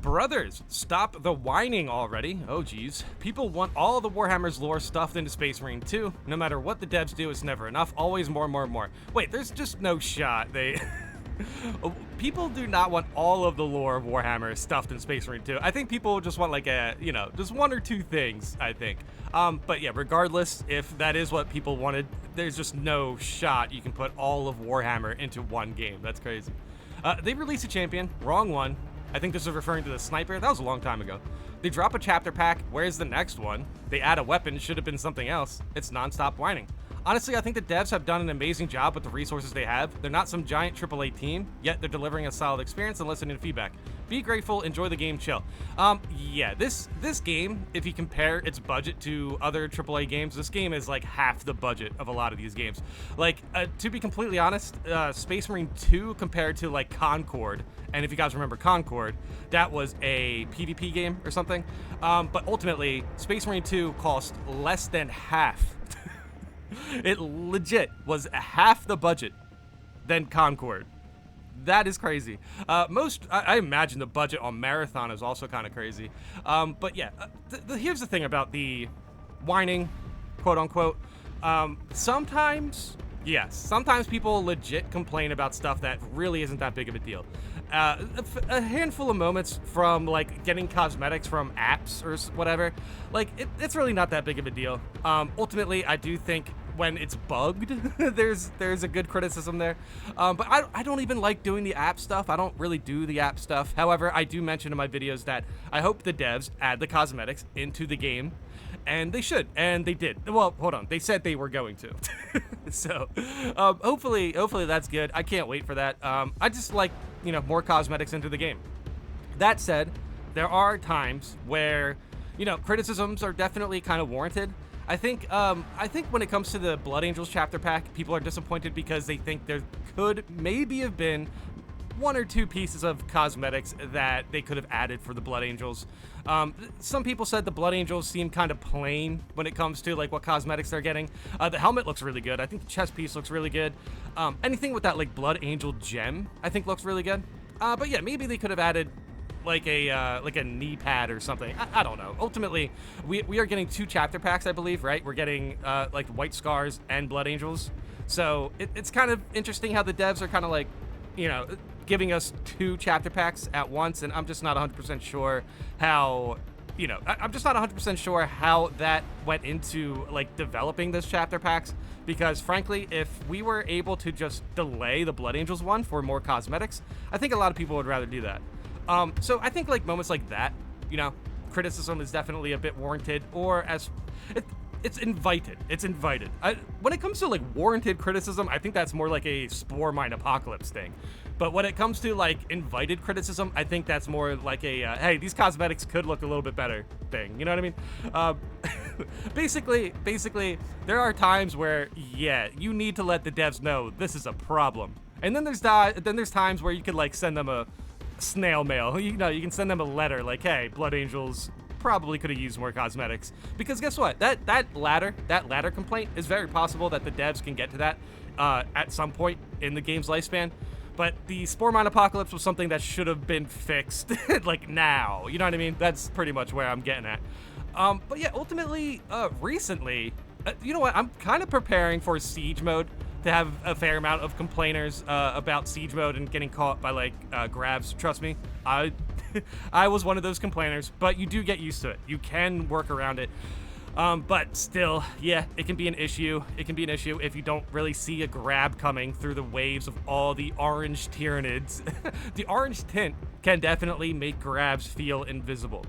Brothers, stop the whining already. Oh geez. People want all the Warhammer's lore stuffed into Space Marine 2. No matter what the devs do, it's never enough. Always more, more, more. Wait, there's just no shot. People do not want all of the lore of Warhammer stuffed in Space Marine 2. I think people just want like just one or two things, I think. But yeah, regardless, if that is what people wanted, there's just no shot you can put all of Warhammer into one game. That's crazy. They released a champion, wrong one. I think this is referring to the sniper. That was a long time ago. They drop a chapter pack. Where's the next one? They add a weapon. Should have been something else. It's nonstop whining. Honestly, I think the devs have done an amazing job with the resources they have. They're not some giant AAA team, yet they're delivering a solid experience and listening to feedback. Be grateful, enjoy the game, chill. Yeah, this game, if you compare its budget to other AAA games, this game is like half the budget of a lot of these games. Like, to be completely honest, Space Marine 2 compared to like Concord, and if you guys remember Concord, that was a PvP game or something. But ultimately, Space Marine 2 cost less than half. It legit was half the budget than Concord. That is crazy. I imagine the budget on Marathon is also kind of crazy. But yeah, here's the thing about the whining, quote unquote. Sometimes people legit complain about stuff that really isn't that big of a deal. A handful of moments from like getting cosmetics from apps or whatever, like it's really not that big of a deal. Ultimately, I do think when it's bugged, there's a good criticism there. But I don't even like doing the app stuff. I don't really do the app stuff. However, I do mention in my videos that I hope the devs add the cosmetics into the game. And they should, and they did. Well, hold on. They said they were going to. So, hopefully that's good. I can't wait for that. I just like, more cosmetics into the game. That said, there are times where, criticisms are definitely kind of warranted. I think when it comes to the Blood Angels chapter pack, people are disappointed because they think there could maybe have been one or two pieces of cosmetics that they could have added for the Blood Angels. Some people said the Blood Angels seem kind of plain when it comes to like what cosmetics they're getting. The helmet looks really good. I think the chest piece looks really good. Anything with that like Blood Angel gem, I think looks really good. But yeah, maybe they could have added like a knee pad or something. I don't know. Ultimately, we are getting 2 chapter packs, I believe, right? We're getting like White Scars and Blood Angels. So it's kind of interesting how the devs are kind of like, giving us 2 chapter packs at once, and I'm just not 100% sure how, I'm just not 100% sure how that went into like developing this chapter packs, because frankly, if we were able to just delay the Blood Angels one for more cosmetics, I think a lot of people would rather do that. So I think like moments like that, criticism is definitely a bit warranted, or it's invited. It's invited. When it comes to like warranted criticism, I think that's more like a Spore Mine Apocalypse thing. But when it comes to like invited criticism, I think that's more like a, hey, these cosmetics could look a little bit better thing. You know what I mean? Basically, there are times where, yeah, you need to let the devs know this is a problem. And then there's times where you could like send them a snail mail. You can send them a letter like, hey, Blood Angels probably could have used more cosmetics. Because guess what? That latter complaint is very possible that the devs can get to that at some point in the game's lifespan. But the Spore Mine Apocalypse was something that should have been fixed like now. You know what I mean? That's pretty much where I'm getting at. But yeah, ultimately, recently, you know what? I'm kind of preparing for Siege mode to have a fair amount of complainers about Siege mode and getting caught by like grabs. Trust me, I was one of those complainers, but you do get used to it. You can work around it. But still, yeah, it can be an issue. It can be an issue if you don't really see a grab coming through the waves of all the orange Tyranids. The orange tint can definitely make grabs feel invisible.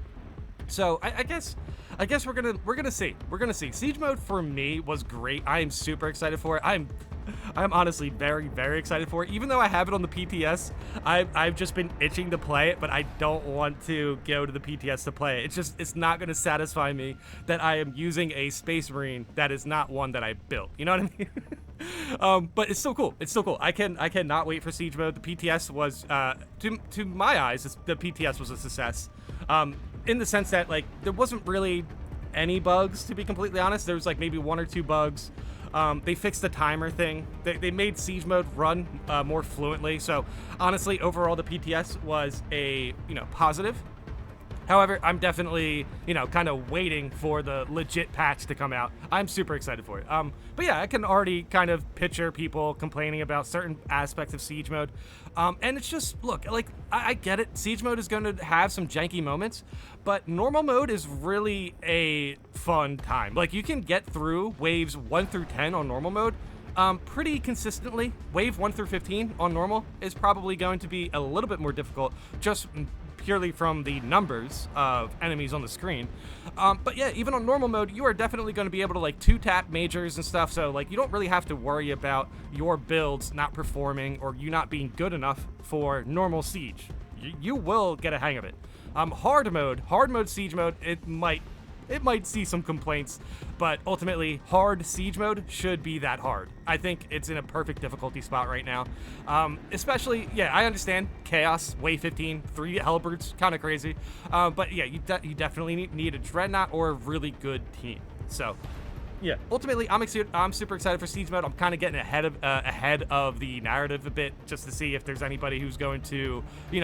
So I guess we're gonna see. We're gonna see. Siege mode for me was great. I am super excited for it. I'm honestly very, very excited for it. Even though I have it on the PTS, I've just been itching to play it, but I don't want to go to the PTS to play it. It's not going to satisfy me that I am using a Space Marine that is not one that I built. You know what I mean? But it's still cool. It's still cool. I cannot wait for Siege mode. The PTS was, to my eyes, the PTS was a success. In the sense that like there wasn't really any bugs, to be completely honest. There was like maybe 1 or 2 bugs. They fixed the timer thing. They made Siege mode run more fluently. So honestly, overall, the PTS was a positive. However, I'm definitely, kind of waiting for the legit patch to come out. I'm super excited for it. But yeah, I can already kind of picture people complaining about certain aspects of Siege mode. And it's just, look, like, I get it. Siege mode is going to have some janky moments, but normal mode is really a fun time. Like, you can get through waves 1 through 10 on normal mode pretty consistently. Wave 1 through 15 on normal is probably going to be a little bit more difficult, just purely from the numbers of enemies on the screen. But yeah, even on normal mode, you are definitely going to be able to like 2-tap majors and stuff, so like you don't really have to worry about your builds not performing or you not being good enough for normal Siege. You will get a hang of it. Hard mode Siege mode, it might see some complaints, but ultimately, hard Siege mode should be that hard. I think it's in a perfect difficulty spot right now. Especially, yeah, I understand Chaos, Wave 15, 3 Hellbirds, kind of crazy. But yeah, you definitely need a Dreadnought or a really good team. So, yeah, ultimately, I'm super excited for Siege mode. I'm kind of getting ahead of the narrative a bit, just to see if there's anybody who's going to,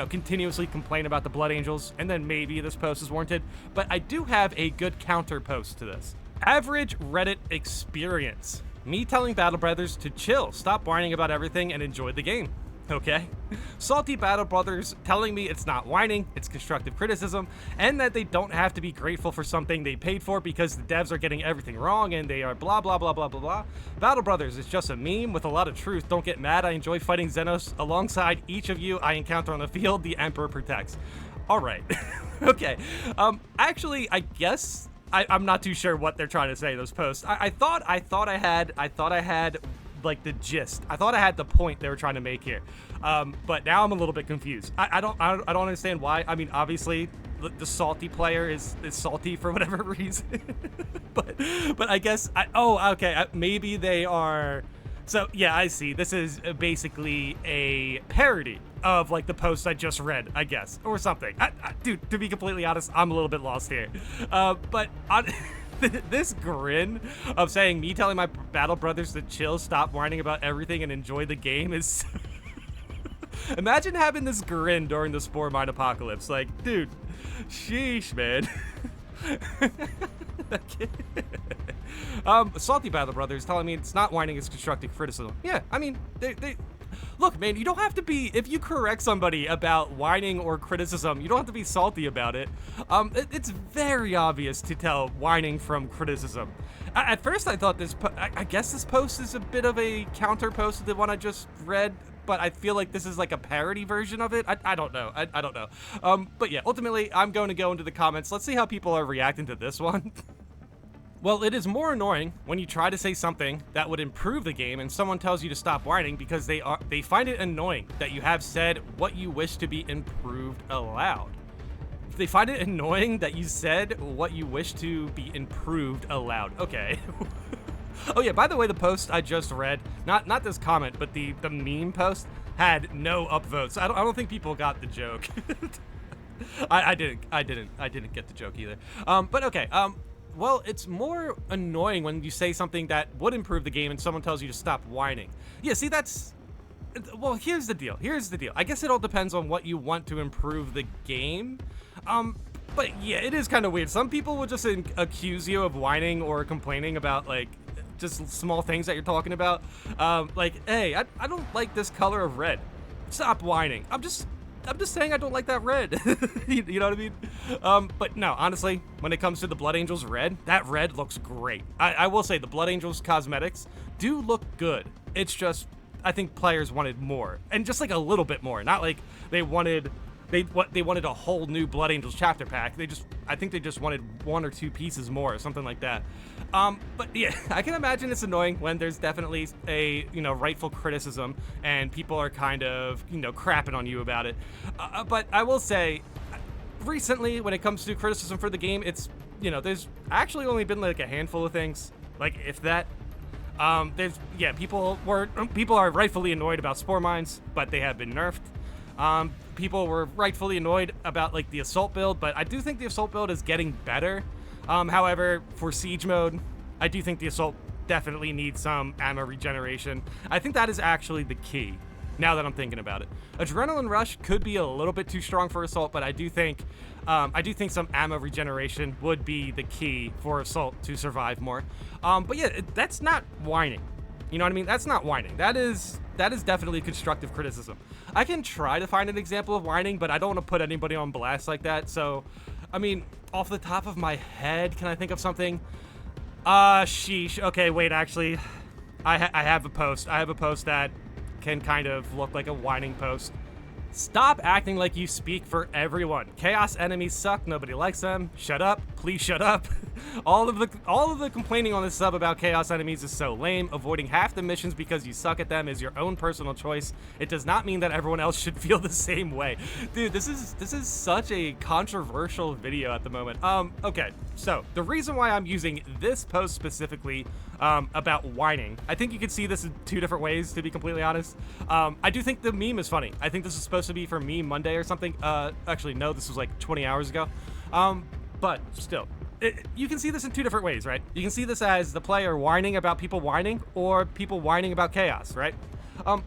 continuously complain about the Blood Angels, and then maybe this post is warranted. But I do have a good counter post to this. Average Reddit experience. Me telling Battle Brothers to chill, stop whining about everything, and enjoy the game. Okay? Salty Battle Brothers telling me it's not whining, it's constructive criticism, and that they don't have to be grateful for something they paid for because the devs are getting everything wrong and they are blah blah blah blah blah blah. Battle Brothers is just a meme with a lot of truth. Don't get mad, I enjoy fighting Xenos alongside each of you I encounter on the field. The Emperor protects. Alright. Okay. Actually, I guess I'm not too sure what they're trying to say, those posts. I thought I had like the gist. I thought I had the point they were trying to make here, but now I'm a little bit confused. I don't understand why. I mean, obviously the salty player is salty for whatever reason, but I guess okay, maybe they are. So yeah, I see. This is basically a parody of like the post I just read, I guess, or something. Dude, to be completely honest, I'm a little bit lost here. But this grin of saying me telling my Battle Brothers to chill, stop whining about everything, and enjoy the game is. Imagine having this grin during the Spore Mine apocalypse. Like, dude, sheesh, man. Salty Battle Brothers telling me it's not whining, it's constructive criticism. Yeah, I mean, they look, man, you don't have to be, if you correct somebody about whining or criticism, you don't have to be salty about it. It's very obvious to tell whining from criticism. At first I thought I guess this post is a bit of a counter post to the one I just read, but I feel like this is like a parody version of it. I don't know. I don't know. But yeah, ultimately, I'm going to go into the comments. Let's see how people are reacting to this one. Well, it is more annoying when you try to say something that would improve the game and someone tells you to stop whining because they find it annoying that you have said what you wish to be improved aloud. They find it annoying that you said what you wish to be improved aloud. Okay. Oh yeah, by the way, the post I just read, not this comment, but the meme post had no upvotes. I don't think people got the joke. I didn't get the joke either. But okay. Well, it's more annoying when you say something that would improve the game and someone tells you to stop whining. Yeah, see, well, here's the deal. I guess it all depends on what you want to improve the game. But yeah, it is kind of weird. Some people will just accuse you of whining or complaining about, like, just small things that you're talking about. Like, hey, I don't like this color of red. Stop whining. I'm just saying I don't like that red. You know what I mean? But no, honestly, when it comes to the Blood Angels red, that red looks great. I will say the Blood Angels cosmetics do look good. It's just, I think players wanted more, and just like a little bit more. Not like they wanted a whole new Blood Angels chapter pack. I think they just wanted 1 or 2 pieces more or something like that. But yeah, I can imagine it's annoying when there's definitely a, rightful criticism and people are kind of, crapping on you about it. But I will say, recently, when it comes to criticism for the game, it's, there's actually only been like a handful of things, like if that. People are rightfully annoyed about Spore Mines, but they have been nerfed. People were rightfully annoyed about like the assault build, but I do think the assault build is getting better. However, for Siege mode, I do think the assault definitely needs some ammo regeneration. I think that is actually the key. now that I'm thinking about it. Adrenaline Rush could be a little bit too strong for Assault, but I do think some ammo regeneration would be the key for Assault to survive more. But yeah, that's not whining. You know what I mean? That's not whining. That is definitely constructive criticism. I can try to find an example of whining, but I don't want to put anybody on blast like that. So, I mean, off the top of my head, can I think of something? Sheesh. Okay, wait, actually, I have a post. I have a post that can kind of look like a whining post. Stop acting like you speak for everyone. Chaos enemies suck. Nobody likes them. Shut up. Please shut up. All of the complaining on this sub about Chaos enemies is so lame. Avoiding half the missions because you suck at them is your own personal choice. It does not mean that everyone else should feel the same way. Dude, this is such a controversial video at the moment. Okay, so the reason why I'm using this post specifically about whining, I think you could see this in two different ways, to be completely honest. I do think the meme is funny. I think this is supposed to be for Meme Monday or something. Actually, no, this was like 20 hours ago. But still, you can see this in two different ways, right? You can see this as the player whining about people whining, or people whining about chaos, right?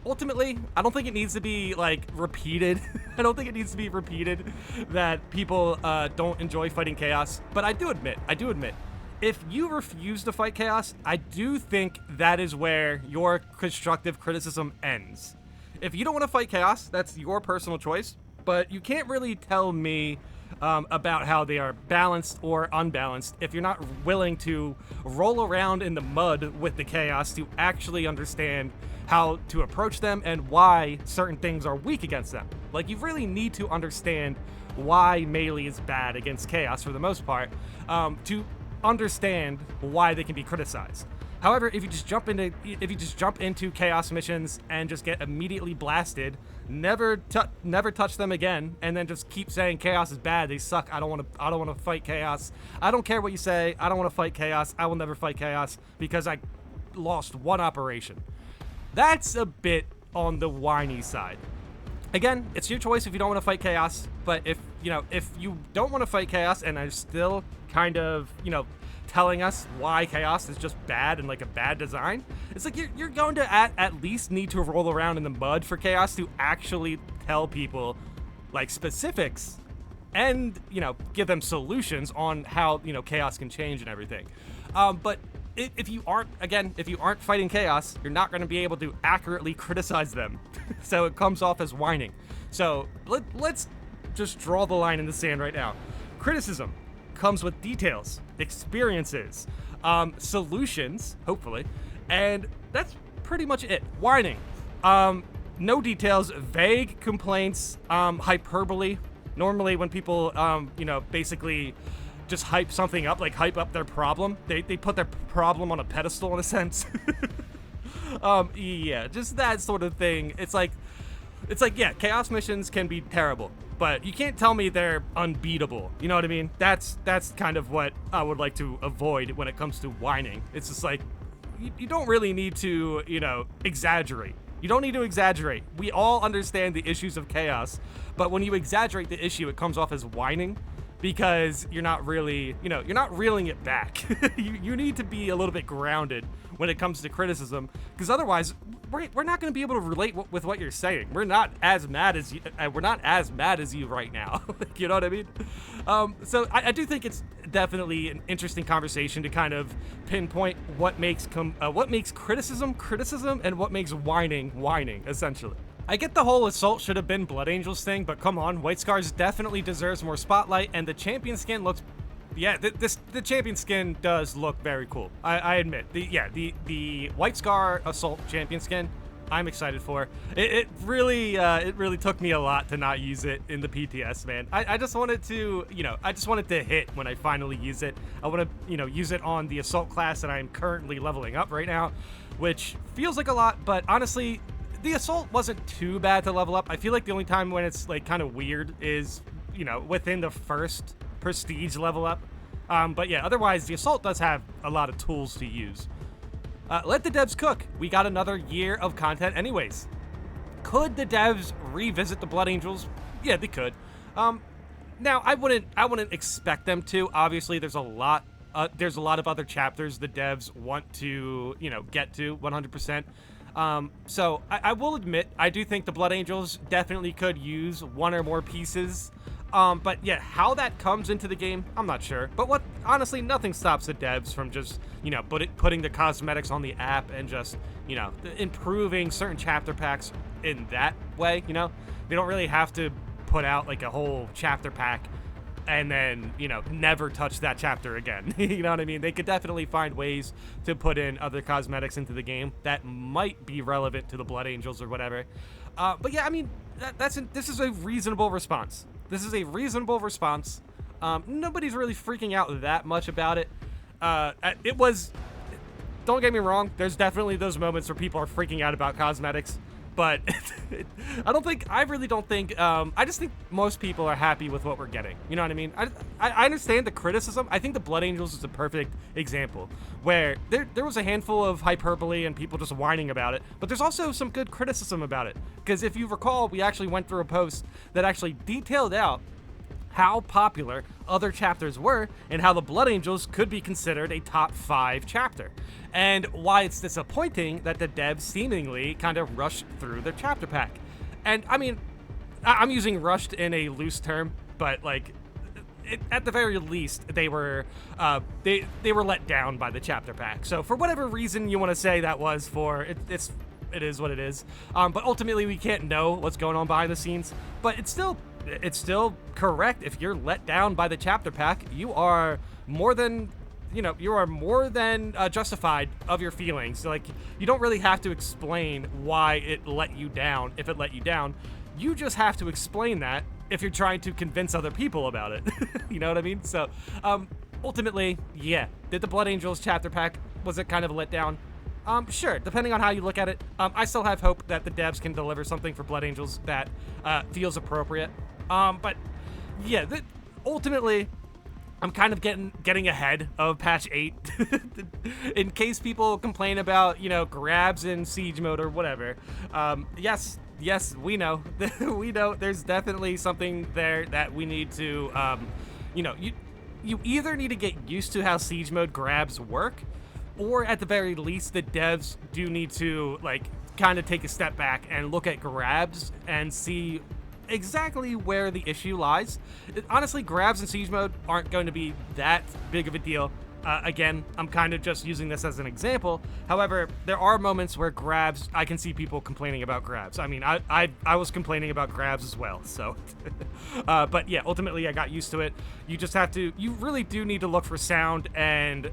Ultimately, I don't think it needs to be, like, repeated. I don't think it needs to be repeated that people don't enjoy fighting chaos. But I do admit, if you refuse to fight chaos, I do think that is where your constructive criticism ends. If you don't want to fight chaos, that's your personal choice, but you can't really tell me about how they are balanced or unbalanced if you're not willing to roll around in the mud with the chaos to actually understand how to approach them and why certain things are weak against them. Like, you really need to understand why melee is bad against chaos for the most part, to understand why they can be criticized. However, if you just jump into chaos missions and just get immediately blasted, never touch them again, and then just keep saying chaos is bad, they suck, I don't want to fight chaos. I don't care what you say, I don't want to fight chaos. I will never fight chaos because I lost one operation. That's a bit on the whiny side. Again, it's your choice if you don't want to fight chaos, but if you don't want to fight chaos and are still kind of, telling us why chaos is just bad and like a bad design, it's like you're going to at least need to roll around in the mud for chaos to actually tell people like specifics and give them solutions on how chaos can change and everything. But if you aren't fighting chaos, you're not going to be able to accurately criticize them. So it comes off as whining. So let's just draw the line in the sand right now. Criticism comes with details, experiences, solutions, hopefully, and that's pretty much it. Whining, no details, vague complaints, hyperbole. Normally when people, basically just hype something up, like hype up their problem, they put their problem on a pedestal in a sense. Yeah, just that sort of thing. It's like, yeah, chaos missions can be terrible, but you can't tell me they're unbeatable. You know what I mean? That's kind of what I would like to avoid when it comes to whining. It's just like, you don't really need to, exaggerate. You don't need to exaggerate. We all understand the issues of chaos, but when you exaggerate the issue, it comes off as whining because you're not really, you're not reeling it back. You need to be a little bit grounded when it comes to criticism, because otherwise we're not going to be able to relate with what you're saying. We're not as mad as you right now. You know what I mean? So I do think it's definitely an interesting conversation to kind of pinpoint what makes criticism and what makes whining essentially. I get the whole Assault should have been Blood Angels thing, but come on, White Scars definitely deserves more spotlight, and the champion skin looks, the champion skin does look very cool. I admit, the White Scar Assault champion skin, I'm excited for. It really took me a lot to not use it in the PTS, man. I just wanted to, I just wanted to hit when I finally use it. I want to, use it on the Assault class that I'm currently leveling up right now, which feels like a lot, but honestly, the Assault wasn't too bad to level up. I feel like the only time when it's like kind of weird is, within the first prestige level up. But yeah, otherwise the Assault does have a lot of tools to use. Let the devs cook. We got another year of content anyways. Could the devs revisit the Blood Angels? Yeah, they could. Now I wouldn't expect them to. Obviously there's a lot of other chapters the devs want to, get to 100%. So I will admit, I do think the Blood Angels definitely could use one or more pieces. But yeah, how that comes into the game, I'm not sure. But honestly, nothing stops the devs from just, putting the cosmetics on the app and just, improving certain chapter packs in that way, They don't really have to put out like a whole chapter pack and then, never touch that chapter again. You know what I mean? They could definitely find ways to put in other cosmetics into the game that might be relevant to the Blood Angels or whatever. But yeah, I mean, this is a reasonable response. This is a reasonable response. Nobody's really freaking out that much about it. Don't get me wrong, there's definitely those moments where people are freaking out about cosmetics, but I really don't think, I just think most people are happy with what we're getting. You know what I mean? I understand the criticism. I think the Blood Angels is a perfect example where there was a handful of hyperbole and people just whining about it, but there's also some good criticism about it. Because if you recall, we actually went through a post that actually detailed out how popular other chapters were and how the Blood Angels could be considered a top 5 chapter, and why it's disappointing that the devs seemingly kind of rushed through their chapter pack. And I mean, I'm using rushed in a loose term, but like, at the very least, they were let down by the chapter pack. So for whatever reason you want to say that was for, it is what it is. But ultimately, we can't know what's going on behind the scenes. But it's still correct. If you're let down by the chapter pack, you are more than justified of your feelings. Like, you don't really have to explain why it let you down. If it let you down, you just have to explain that if you're trying to convince other people about it. You know what I mean? So, ultimately, yeah. Did the Blood Angels chapter pack, was it kind of a letdown? Sure, depending on how you look at it. I still have hope that the devs can deliver something for Blood Angels that feels appropriate. But yeah, ultimately, I'm kind of getting ahead of patch 8 in case people complain about, grabs in siege mode or whatever. Yes, we know. We know there's definitely something there that we need to, you either need to get used to how siege mode grabs work, or at the very least, the devs do need to, kind of take a step back and look at grabs and see exactly where the issue lies. Honestly, grabs in siege mode aren't going to be that big of a deal. Again, I'm kind of just using this as an example. However, there are moments where grabs, I can see people complaining about grabs. I mean, I was complaining about grabs as well, so. But yeah, ultimately I got used to it. You really do need to look for sound and,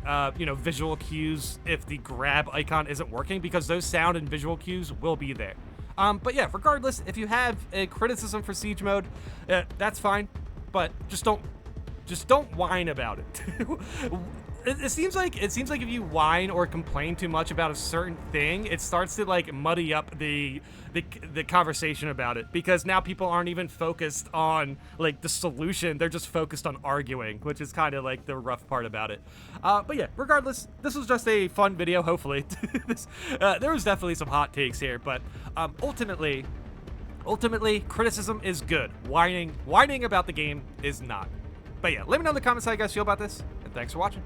visual cues if the grab icon isn't working, because those sound and visual cues will be there. But yeah, regardless, if you have a criticism for siege mode, that's fine, but just don't whine about it. It seems like if you whine or complain too much about a certain thing, it starts to muddy up the conversation about it, because now people aren't even focused on the solution. They're just focused on arguing, which is kind of the rough part about it. But yeah, regardless, this was just a fun video. Hopefully, there was definitely some hot takes here, but ultimately, criticism is good. Whining about the game is not. But yeah, let me know in the comments how you guys feel about this, and thanks for watching.